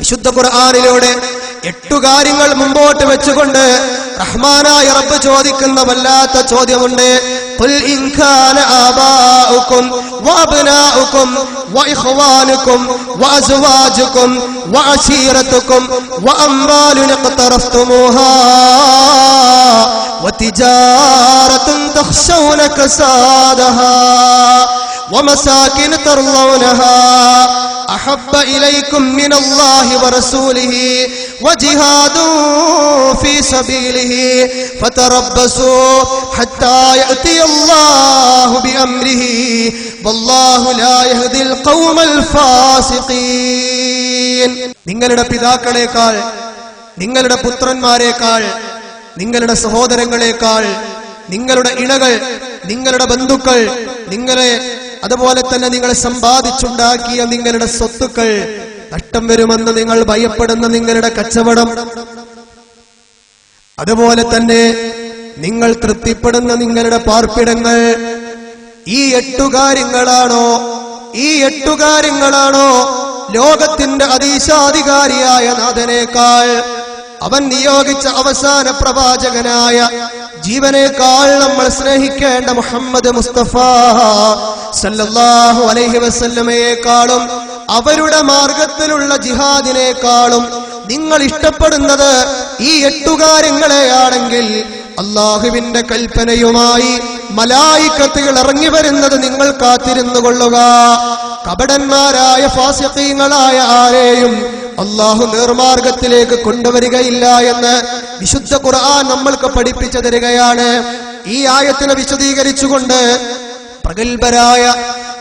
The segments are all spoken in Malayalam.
വിശുദ്ധ ഖുർആനിലൂടെ 8 കാര്യങ്ങൾ മുമ്പോട്ട് വെച്ചുകൊണ്ട് റഹ്മാനായ റബ്ബ് ചോദിക്കുന്ന വല്ലാത്ത ചോദ്യമുണ്ട്. ഖുൽ ഇൻ കാന ആബാഉകും വഅബ്നാഉകും വഇഖ്വാനുകും വഅസ്വാജുകും വഅശീറതുകും വഅംവാലുൻ ഇഖ്തറഫ്തുമൂഹാ വതിജാറത്തുൻ തഖ്ശൗന കസാദഹാ ومساكن ترضونها أحب إليكم من الله ورسوله وجهاد في سبيله فتربصوا حتى يأتي الله بأمره والله لا يهدي القوم الفاسقين. നിങ്ങളുടെ പിതാക്കളേക്കാൾ, നിങ്ങളുടെ പുത്രന്മാരെക്കാൾ, നിങ്ങളുടെ സഹോദരങ്ങളെക്കാൾ, നിങ്ങളുടെ ഇണകൾ, നിങ്ങളുടെ ബന്ധുക്കൾ, നിങ്ങളെ അതുപോലെ തന്നെ നിങ്ങൾ സമ്പാദിച്ചുണ്ടാക്കിയ നിങ്ങളുടെ സ്വത്തുക്കൾ, നഷ്ടം വരുമെന്ന് നിങ്ങൾ ഭയപ്പെടുന്ന നിങ്ങളുടെ കച്ചവടം, അതുപോലെ തന്നെ നിങ്ങൾ തൃപ്തിപ്പെടുന്ന നിങ്ങളുടെ പാർപ്പിടങ്ങൾ, ഈ 8 കാര്യങ്ങളാണോ ലോകത്തിന്റെ അതീശാധികാരിയായ നാഥനേക്കാൾ, അവൻ നിയോഗിച്ച അവസാന പ്രവാചകനായ ജീവനേക്കാൾ നമ്മൾ സ്നേഹിക്കേണ്ട മുഹമ്മദ് മുസ്തഫ സല്ലല്ലാഹു അലൈഹി വസല്ലമയെക്കാളും അവരുടെ മാർഗത്തിലുള്ള ജിഹാദിനേക്കാളും നിങ്ങൾ ഇഷ്ടപ്പെടുന്നത് ഈ 8 കാര്യങ്ങളെയാണെങ്കിൽ അല്ലാഹുവിന്റെ കൽപ്പനയുമായി മലായികത്തുകൾ ഇറങ്ങി വരുന്നത് നിങ്ങൾ കാത്തിരുന്നു കൊള്ളുക. കപടന്മാരായ ഫാസിഖീങ്ങളായ ആരെയും അല്ലാഹു നേർമാർഗത്തിലേക്ക് കൊണ്ടുവരികയില്ല എന്ന് വിശുദ്ധ ഖുർആൻ നമ്മൾക്ക് പഠിപ്പിച്ചു തരികയാണ്. ഈ ആയത്തിനെ വിശദീകരിച്ചുകൊണ്ട് പ്രഗൽഭരായ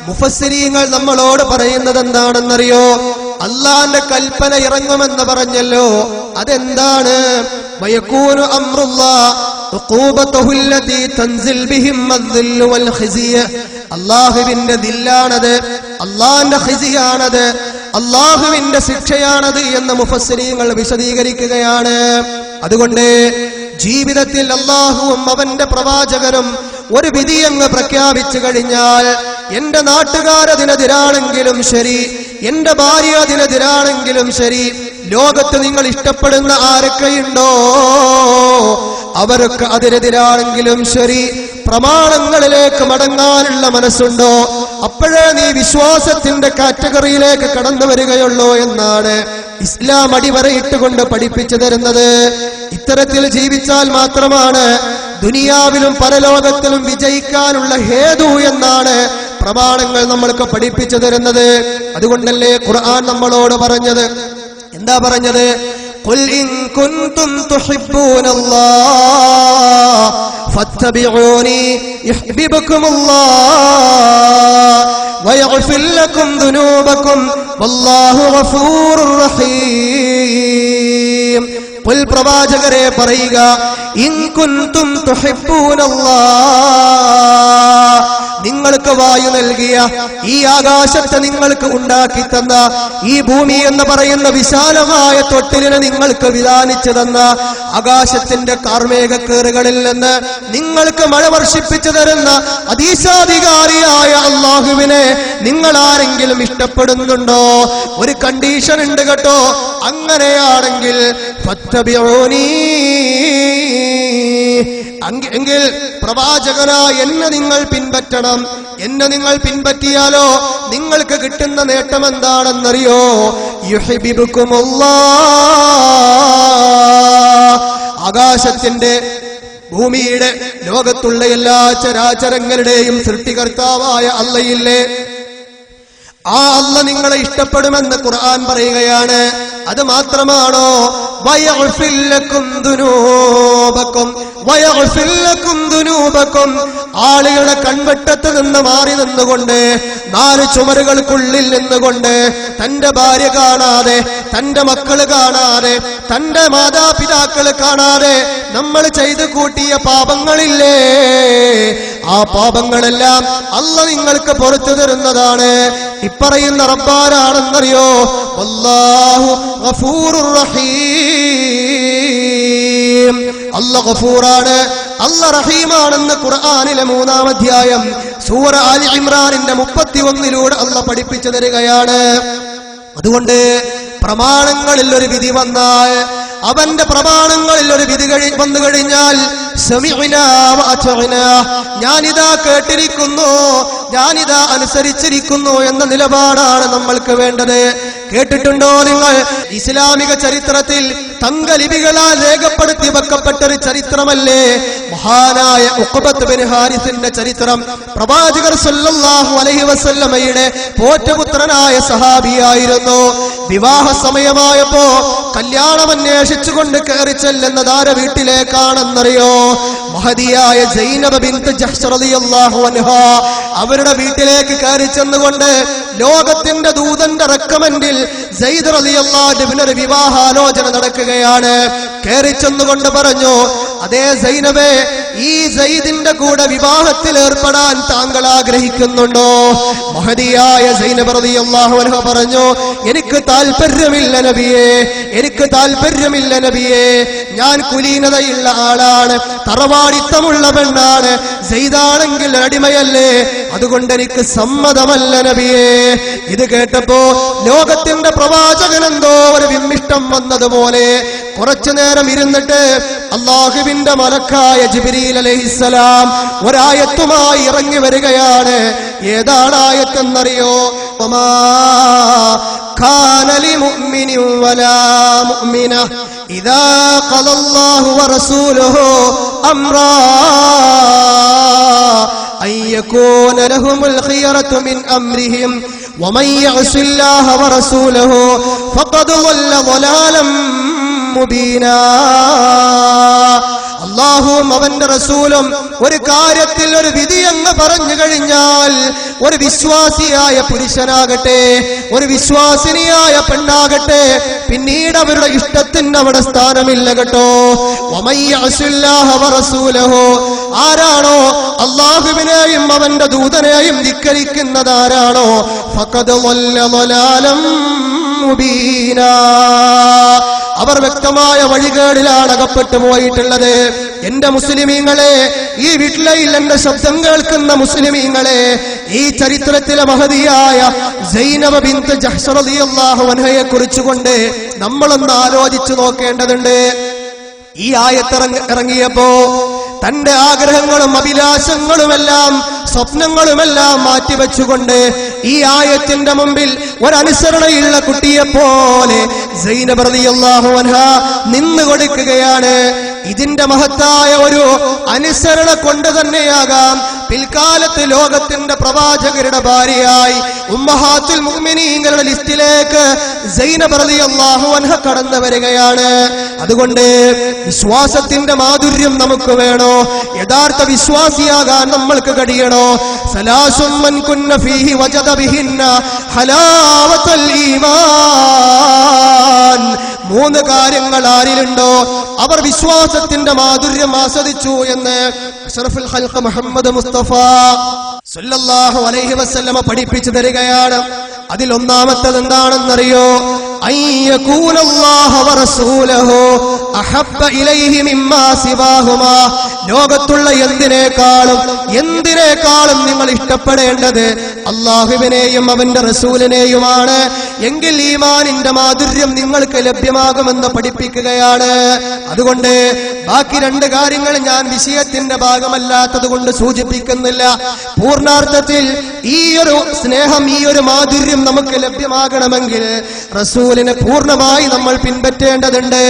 മുഫസ്സിരീങ്ങൾ നമ്മളോട് പറയുന്നത് എന്താണെന്നറിയോ? അല്ലാഹുവിന്റെ കൽപ്പന ഇറങ്ങുമെന്ന് പറഞ്ഞല്ലോ, അതെന്താണ്? വയകൂനു അംറുല്ലാഹ് ഉഖൂബതുഹു അല്ലതി തൻസിൽ ബിഹിം അദ്ദില്ലു വൽ ഖിസിയ. അല്ലാഹുവിന്റെ ദില്ലാണത്, അല്ലാഹുവിന്റെ ഖിസിയാണത്, അല്ലാഹുവിന്റെ ശിക്ഷയാണത് എന്ന് മുഫസ്സിരീങ്ങൾ വിശദീകരിക്കുകയാണ്. അതുകൊണ്ട് ജീവിതത്തിൽ അല്ലാഹുവും അവന്റെ പ്രവാചകനും ഒരു വിധി അങ്ങ് പ്രഖ്യാപിച്ചു കഴിഞ്ഞാൽ, എന്റെ നാട്ടുകാരതിനെതിരാണെങ്കിലും ശരി, എന്റെ ഭാര്യ അതിനെതിരാണെങ്കിലും ശരി, ലോകത്ത് നിങ്ങൾ ഇഷ്ടപ്പെടുന്ന ആരൊക്കെയുണ്ടോ അവരൊക്കെ അതിനെതിരാണെങ്കിലും ശരി, പ്രമാണങ്ങളിലേക്ക് മടങ്ങാനുള്ള മനസ്സുണ്ടോ അപ്പോഴേ നീ വിശ്വാസത്തിന്റെ കാറ്റഗറിയിലേക്ക് കടന്നു വരികയുള്ളൂ എന്നാണ് ഇസ്ലാം അടിവരയിട്ടുകൊണ്ട് പഠിപ്പിച്ചു തരുന്നത്. ഇത്തരത്തിൽ ജീവിച്ചാൽ മാത്രമാണ് ദുനിയാവിലും പരലോകത്തിലും വിജയിക്കാനുള്ള ഹേതു എന്നാണ് പ്രമാണങ്ങൾ നമ്മൾക്ക് പഠിപ്പിച്ചു തരുന്നത്. അതുകൊണ്ടല്ലേ ഖുർആൻ നമ്മളോട് പറഞ്ഞത്, എന്താ പറഞ്ഞത്? ഖുൽ ഇൻ കുൻതും തുഹിബ്ബൂനല്ലാഹ് ഫത്തബിഊനി യുഹ്ബിബുകുമുല്ലാഹ് വയഗ്ഫിർ ലക്കും ദുനൂബക്കും വല്ലാഹു ഗഫൂറുർ റഹീം. ഖുൽ പ്രവാചകരെ പറയുക, ഇൻ കുൻതും തുഹിബ്ബൂനല്ലാഹ്, നിങ്ങൾക്ക് വായു നൽകിയ, ഈ ആകാശത്തെ നിങ്ങൾക്ക് ഉണ്ടാക്കി തന്ന, ഈ ഭൂമി എന്ന് പറയുന്ന വിശാലമായ തൊട്ടിലിനെ നിങ്ങൾക്ക് വിധാനിച്ചു തന്ന, ആകാശത്തിന്റെ കാർമേഘക്കേറുകളിൽ നിന്ന് നിങ്ങൾക്ക് മഴ വർഷിപ്പിച്ചു തരുന്ന അതീശാധികാരിയായ അല്ലാഹുവിനെ നിങ്ങൾ ആരെങ്കിലും ഇഷ്ടപ്പെടുന്നുണ്ടോ? ഒരു കണ്ടീഷൻ ഉണ്ട് കേട്ടോ. അങ്ങനെയാണെങ്കിൽ ഫത്തബിഊനി, എങ്കിൽ പ്രവാചകനായ എന്നെ നിങ്ങൾ പിൻപറ്റണം. എന്നെ നിങ്ങൾ പിൻപറ്റിയാലോ നിങ്ങൾക്ക് കിട്ടുന്ന നേട്ടം എന്താണെന്നറിയോ? യുഹിബ്ബുകുമുല്ലാഹ്, ആകാശത്തിന്റെ ഭൂമിയുടെ ലോകത്തുള്ള എല്ലാ ചരാചരങ്ങളുടെയും സൃഷ്ടികർത്താവായ അല്ലാഹുവില്ലേ, ആ അല്ലാഹ് നിങ്ങളെ ഇഷ്ടപ്പെടുമെന്ന് ഖുർആൻ പറയുകയാണ്. അത് മാത്രമാണോ? വയഗ്ഫിർ ലക്കും ദുനൂബക്കും, വയഗ്ഫിർ ലക്കും ദുനൂബക്കും, ആളുകളുടെ കൺവെട്ടത്ത് നിന്ന് മാറി നിന്നുകൊണ്ട്, 4 ചുമരുകൾക്കുള്ളിൽ നിന്നുകൊണ്ട്, തന്റെ ഭാര്യ കാണാതെ, തന്റെ മക്കള് കാണാതെ, തന്റെ മാതാപിതാക്കൾ കാണാതെ നമ്മൾ ചെയ്തു കൂട്ടിയ പാപങ്ങളില്ലേ, ആ പാപങ്ങളെല്ലാം അല്ലാഹ് നിങ്ങൾക്ക് പുറത്തു തരുന്നതാണ്. ഇപ്പറയുന്ന റബ്ബാരാണെന്നറിയോ? വല്ലാഹു ഗഫൂറുർ റഹീം. അല്ലാഹ് ഗഫൂറാണ്, അല്ലാഹ് റഹീമാണെന്ന് ഖുർആനിലെ 3-ാം അധ്യായം സൂറ ആലി ഇമ്രാനിന്റെ 31 അല്ലാഹ് പഠിപ്പിച്ചു തരികയാണ്. അതുകൊണ്ട് പ്രമാണങ്ങളിൽ ഒരു വിധി വന്നാൽ, അവന്റെ പ്രമാണങ്ങളിൽ ഒരു വിധി വന്നു കഴിഞ്ഞാൽ സമിഅ്നാ വഅതഅ്നാ, ഞാനിതാ കേട്ടിരിക്കുന്നു, ഞാനിതാ അനുസരിച്ചിരിക്കുന്നു എന്ന നിലപാടാണ് നമ്മൾക്ക് വേണ്ടത്. കേട്ടിട്ടുണ്ടോ നിങ്ങൾ? ഇസ്ലാമിക ചരിത്രത്തിൽ തങ്കലിപികളാൽ രേഖപ്പെടുത്തി വെക്കപ്പെട്ട ഒരു ചരിത്രമല്ലേ മഹാനായ ഉഖബത്ത് ബിൻ ഹാരിസിന്റെ ചരിത്രം. പ്രവാചകർ സല്ലല്ലാഹു അലൈഹി വസല്ലമയുടെ പോറ്റപുത്രനായ സഹാബിയായിരുന്നു. വിവാഹ സമയമായപ്പോ കല്യാണം അന്വേഷിച്ചുകൊണ്ട് കയറി ചെല്ലുന്നത് ആരെ വീട്ടിലേക്കാണെന്നറിയോ? മഹദിയായ സൈനബ ബിൻത് ജഹ്ശ് റളിയല്ലാഹു അൻഹാ അവരുടെ വീട്ടിലേക്ക് കയറി ചെന്നുകൊണ്ട് ലോകത്തിന്റെ ദൂതന്റെ റെക്കമെൻഡിൽ സയ്യിദ് റളിയല്ലാഹു അൻഹുവിന്റെ ഒരു വിവാഹാലോചന നടക്കുകയാണ്. കയറി ചെന്നുകൊണ്ട് പറഞ്ഞു, അതേ സൈനബേ, ഈ സയ്യിദിന്റെ കൂടെ വിവാഹത്തിൽ ഏർപ്പെടാൻ താങ്കൾ ആഗ്രഹിക്കുന്നുണ്ടോ? മഹദിയായ സൈനബ് റളിയല്ലാഹു അൻഹ പറഞ്ഞു, എനിക്ക് താല്പര്യമില്ല നബിയേ, എനിക്ക് താല്പര്യമില്ല നബിയേ, ഞാൻ കുലീനതയുള്ള ആളാണ്, തറവാടിത്തമുള്ള പെണ്ണാണ്, സയ്യിദാണെങ്കിൽ അടിമയല്ലേ, അതുകൊണ്ട് എനിക്ക് സമ്മതമല്ല നബിയേ. ഇത് കേട്ടപ്പോ ലോകത്തിന്റെ പ്രവാചകനെന്തോ ഒരു വിമ്മിഷ്ടം വന്നതുപോലെ കുറച്ചു നേരം ഇരുന്നിട്ട് അല്ലാഹുവിന്റെ മലക്കായ ജിബ്രീൽ അലൈഹിസ്സലാം ഒരായത്തുമായി ഇറങ്ങി വരികയാണ്. ഏതാണ് ആയത്തെന്നറിയോ? വമാ കാന ലിമുഅ്മിനിൻ വലാ മുഅ്മിന ഇദാ ഖലല്ലാഹു വറസൂലുഹു അംറാ അൻ യകൂന ലഹുമുൽ ഖിയറതു മിൻ അംരിഹിം വമൻ യഅസില്ലാഹ വറസൂലുഹു ഫഖദ് ളല്ല ളലാലൻ മുബീനാ. അല്ലാഹുവും അവന്റെ റസൂലും ഒരു കാര്യത്തിൽ ഒരു വിധി അങ്ങ് പറഞ്ഞു കഴിഞ്ഞാൽ, ഒരു വിശ്വാസിയായ പുരുഷനാകട്ടെ, ഒരു വിശ്വാസിനിയായ പെണ്ണാകട്ടെ, പിന്നീട് അവരുടെ ഇഷ്ടത്തിന് അവിടെ സ്ഥാനമില്ല കേട്ടോ. വമൻ യഅസില്ലാഹ വറസൂലഹു, ആരാണോ അല്ലാഹുവിനെയും അവന്റെ ദൂതനെയും ധിക്കരിക്കുന്നത് ആരാണോ, ഫഖദ് ളല്ല ളലാലൻ മുബീനാ, അവർ വ്യക്തമായ വഴികേടിലാണ് അകപ്പെട്ടു പോയിട്ടുള്ളത്. എന്റെ മുസ്ലിമീങ്ങളെ, ഈ വീട്ടിലയിൽ എന്റെ ശബ്ദം കേൾക്കുന്ന മുസ്ലിമീങ്ങളെ, ഈ ചരിത്രത്തിലെ മഹദിയായ സൈനബ ബിൻത് ജഹ്ശ് റളിയല്ലാഹു അൻഹയെ കുറിച്ചുകൊണ്ട് നമ്മളൊന്ന് ആലോചിച്ചു നോക്കേണ്ടതുണ്ട്. ഈ ആയത്ത് ഇറങ്ങിയപ്പോ തന്റെ ആഗ്രഹങ്ങളും അഭിലാഷങ്ങളുമെല്ലാം സ്വപ്നങ്ങളുമെല്ലാം മാറ്റിവെച്ചുകൊണ്ട് ഈ ആയത്തിന്റെ മുമ്പിൽ ഒരനുസരണയുള്ള കുട്ടിയെപ്പോലെ സൈനബ് റളിയല്ലാഹു അൻഹ നിന്നു കൊടുക്കുകയാണ്. ഇതിന്റെ മഹത്തായ ഒരു അനുസരണ കൊണ്ട് തന്നെയാകാം പിൽക്കാലത്ത് ലോകത്തിന്റെ പ്രവാചകരുടെ ഭാര്യയായി ഉമ്മഹാത്തുൽ മുഅ്മിനീങ്ങളുടെ ലിസ്റ്റിലേക്ക് സൈനബ് റളിയല്ലാഹു അൻഹ കടന്നു വരികയാണ്. അതുകൊണ്ട് വിശ്വാസത്തിന്റെ മാധുര്യം നമുക്ക് വേണോ? യഥാർത്ഥ വിശ്വാസിയാകാൻ നമ്മൾക്ക് കഴിയണോ? സലാസുൻ മൻ കുന്ന ഫീഹി വജദ ബിഹിന്ന ഹലാവത്തുൽ ഈമാൻ. മൂന്ന് കാര്യങ്ങൾ ആരിലുണ്ടോ അവർ വിശ്വാസത്തിന്റെ മാധുര്യം ആസ്വദിച്ചു എന്ന് അഷ്റഫുൽ ഖൽഖ് മുഹമ്മദ് മുസ്തഫ സല്ലല്ലാഹു അലൈഹി വസല്ലമ പഠിപ്പിച്ചു തരികയാണ്. അതിൽ ഒന്നാമത്തേത് എന്താണെന്നറിയോ? അയ്യകൂനല്ലാഹു വറസൂലുഹു അഹബ്ബ ഇലൈഹി മിമ്മാ സിവാഹുമാ. ലോകത്തുള്ള എന്തിനേക്കാളും നിങ്ങൾ ഇഷ്ടപ്പെടേണ്ടത് അല്ലാഹുവിനെയും അവന്റെ റസൂലിനെയുമാണ്. എങ്കിൽ ഈമാനിന്റെ മാധുര്യം നിങ്ങൾക്ക് ലഭ്യമാകുമെന്ന് പഠിപ്പിക്കുകയാണ്. അതുകൊണ്ട് ബാക്കി രണ്ട് കാര്യങ്ങൾ ഞാൻ വിഷയത്തിന്റെ ഭാഗമല്ലാത്തത് കൊണ്ട് സൂചിപ്പിക്കുന്നില്ല. പൂർണ്ണാർത്ഥത്തിൽ ഈ ഒരു സ്നേഹം, ഈ ഒരു മാധുര്യം നമുക്ക് ലഭ്യമാകണമെങ്കിൽ റസൂലിനെ പൂർണ്ണമായി നമ്മൾ പിൻപറ്റേണ്ടതുണ്ട്.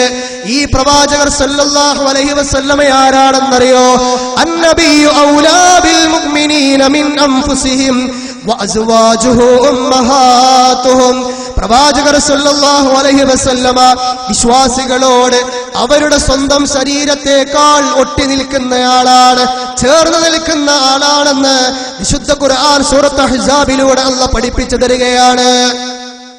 ഈ പ്രവാചകർ സല്ലല്ലാഹു അലൈഹി വസല്ലമ ആരാണെന്നറിയോ? അന്നബിയു ഔലാ ബിൽ മുഅ്മിനീന മിൻ അൻഫുസിഹിം വഅസ്വാജുഹു ഉമ്മഹാതുഹും. പ്രവാചകർ സല്ലല്ലാഹു അലൈഹി വസല്ലമ വിശ്വാസികളോട് അവരുടെ സ്വന്തം ശരീരത്തെക്കാൾ ഒട്ടി നിൽക്കുന്നയാളാണ്, ചേർന്ന് നിൽക്കുന്ന ആളാണെന്ന് വിശുദ്ധ ഖുർആൻ സൂറത്ത് അഹ്സാബിലൂടെ അല്ലാഹു പഠിപ്പിച്ചു തരികയാണ്.